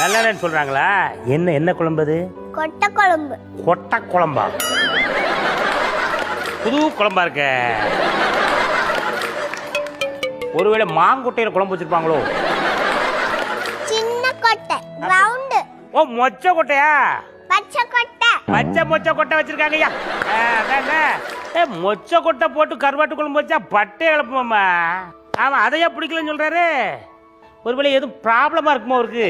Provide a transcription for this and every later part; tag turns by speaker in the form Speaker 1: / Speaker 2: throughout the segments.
Speaker 1: நல்லா இல்லைன்னு சொல்றாங்களா? என்ன குழம்பு அது?
Speaker 2: கொட்டை குழம்பு.
Speaker 1: கொட்டை குழம்பா? புது குழம்பா இருக்க. ஒருவேளை மாங்கொட்டையில குழம்பு வச்சிருப்பாங்களோ?
Speaker 2: சின்ன கொட்டை, ரவுண்டு.
Speaker 1: ஓ, மொச்சை கொட்டையா?
Speaker 2: பச்சை கொட்டை.
Speaker 1: மொச்சை கொட்டை வச்சிருக்காங்க ஐயா. மொச்சை கொட்டை போட்டு கருவாட்டு குழம்பு வச்சா பட்டே கிளப்புமாம்மா. ஆமா, அதையா பிடிக்கலன்னு சொல்றாரு. ஒருவேளை எதுவும் ப்ராப்ளமா இருக்குமோ அவருக்கு?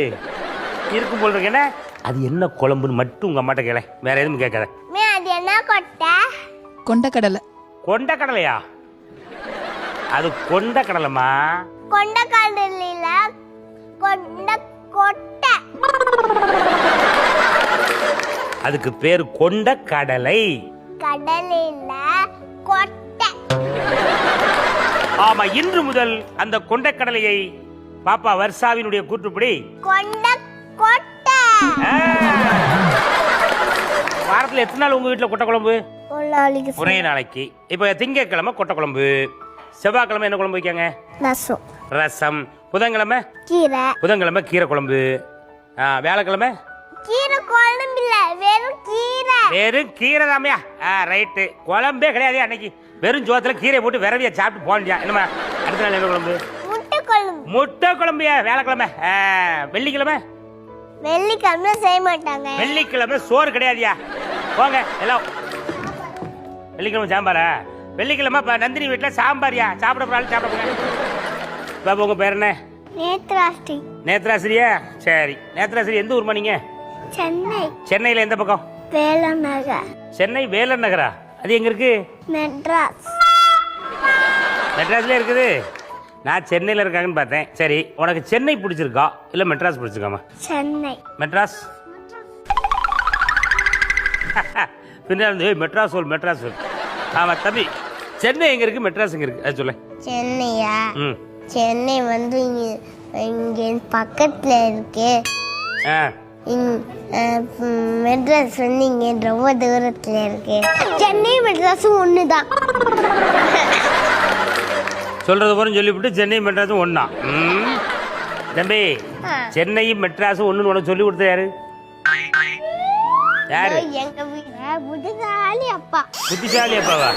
Speaker 1: இருக்கும் போல் இருக்கு. என்ன அது என்ன குழம்புன்னு மட்டும் உங்க அம்மாட்ட கேள, வேற எதுவும் கேட்காத.
Speaker 2: அது என்ன கொட்டை?
Speaker 3: கொண்டக்கடலை.
Speaker 1: கொண்டக்கடலையா? அது கொண்டக்கடலைமா?
Speaker 2: கொண்டக்கடலையில கொட்டை.
Speaker 1: அதுக்கு பேர் கொண்டக்கடலை.
Speaker 2: கடலையில கொட்டை.
Speaker 1: ஆமா, இன்று முதல் அந்த கொண்டக்கடலையை பாப்பா வர்ஷாவினுடைய கூற்றுப்படி
Speaker 2: கொட்டை.
Speaker 1: வாரத்தில் எத்தனை நாள் உங்க வீட்டுல கொட்டை குழம்பு? ஒரே நாளைக்கு. இப்ப திங்கட்கிழமை கொட்டை குழம்பு, செவ்வாய்க்கிழமை என்ன குழம்பு வைக்காங்க? ரசம். புதன்கிழமை
Speaker 2: கீரை.
Speaker 1: புதன்கிழமை கீரை குழம்பு. வியாழக்கிழமை
Speaker 2: கீரை குழம்பு இல்ல, வெறும் கீரை.
Speaker 1: வெறும் கீரை தாமையா? ரைட்டு. குழம்பே கிடையாது அன்னைக்கு. வெறும் சோத்துல கீரை போட்டு விரவியா சாப்பிட்டு போண்டியா? என்னமா அடுத்த நாள் என்ன குழம்பு?
Speaker 2: முட்டை குழம்பு.
Speaker 1: முட்டை குழம்புயா? வியாழக்கிழமை. வெள்ளிக்கிழமை
Speaker 2: செய்ய மாட்டாங்க.
Speaker 1: வெள்ளிக்கிழமை சோறு கிடையாதுயா. போங்க எல்லாம். வெள்ளிக்கிழமை சாம்பாரா? வெள்ளிக்கிழமை நந்தினி வீட்டுல சாம்பாரியா? சாப்பிட போறாள், சாப்பிட. பாபா உங்க பேர் என்ன?
Speaker 2: நேத்ராஸ்ரீ.
Speaker 1: நேத்ராஸ்ரீயா? சரி. நேத்ராஸ்ரீ எந்த ஊர்மா நீங்க?
Speaker 2: சென்னை.
Speaker 1: சென்னையில எந்த பக்கம்?
Speaker 2: வேலன் நகர்.
Speaker 1: சென்னை வேலன் நகரா? அது எங்க இருக்கு?
Speaker 2: மெட்ராஸ்.
Speaker 1: மெட்ராஸ்ல இருக்குது. நான் சென்னையில் இருக்காங்கன்னு பார்த்தேன். சரி, உனக்கு சென்னை பிடிச்சிருக்கா இல்லை மெட்ராஸ் பிடிச்சிருக்காமா?
Speaker 2: சென்னை.
Speaker 1: மெட்ராஸ் பின்னாடி மெட்ராஸ் சொல், மெட்ராஸ் சொல். ஆமாம் தம்பி, சென்னை எங்கே இருக்குது, மெட்ராஸ் எங்கே இருக்குது, அது சொல்ல.
Speaker 2: சென்னையா? சென்னை வந்து இங்கே பக்கத்தில் இருக்கு. மெட்ராஸ் வந்து இங்கே ரொம்ப தூரத்தில் இருக்கு. சென்னை மெட்ராஸும் ஒன்று தான்.
Speaker 1: சொல்றது போறோம் சொல்லிவிட்டு சென்னை மெட்ராஸும் ஒன்னா? தம்பி, சென்னையும் மெட்ராஸும் ஒண்ணுன்னு உனக்கு சொல்லி கொடுத்த யாரு? யாரு?
Speaker 2: எங்க புத்திசாலி அப்பா.
Speaker 1: புத்திசாலி அப்பாவா?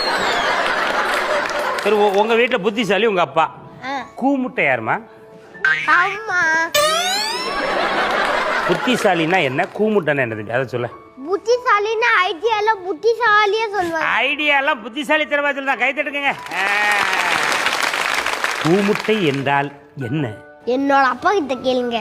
Speaker 1: சரி, உங்க வீட்டுல புத்திசாலி உங்க அப்பா. கூமுட்டை யாருமா?
Speaker 2: அம்மா.
Speaker 1: புத்திசாலினா என்ன, கூமுட்டைன்னா என்ன, அதை சொல்ல.
Speaker 2: புத்திசாலினா ஐடியாலாம் புத்திசாலியா சொல்லுவாங்க.
Speaker 1: ஐடியாலாம் புத்திசாலி திறமை சொல்லுதான். கை தட்டுங்க. கூமுட்டை என்றால் என்ன?
Speaker 2: என்னோட அப்பா கிட்ட கேளுங்க.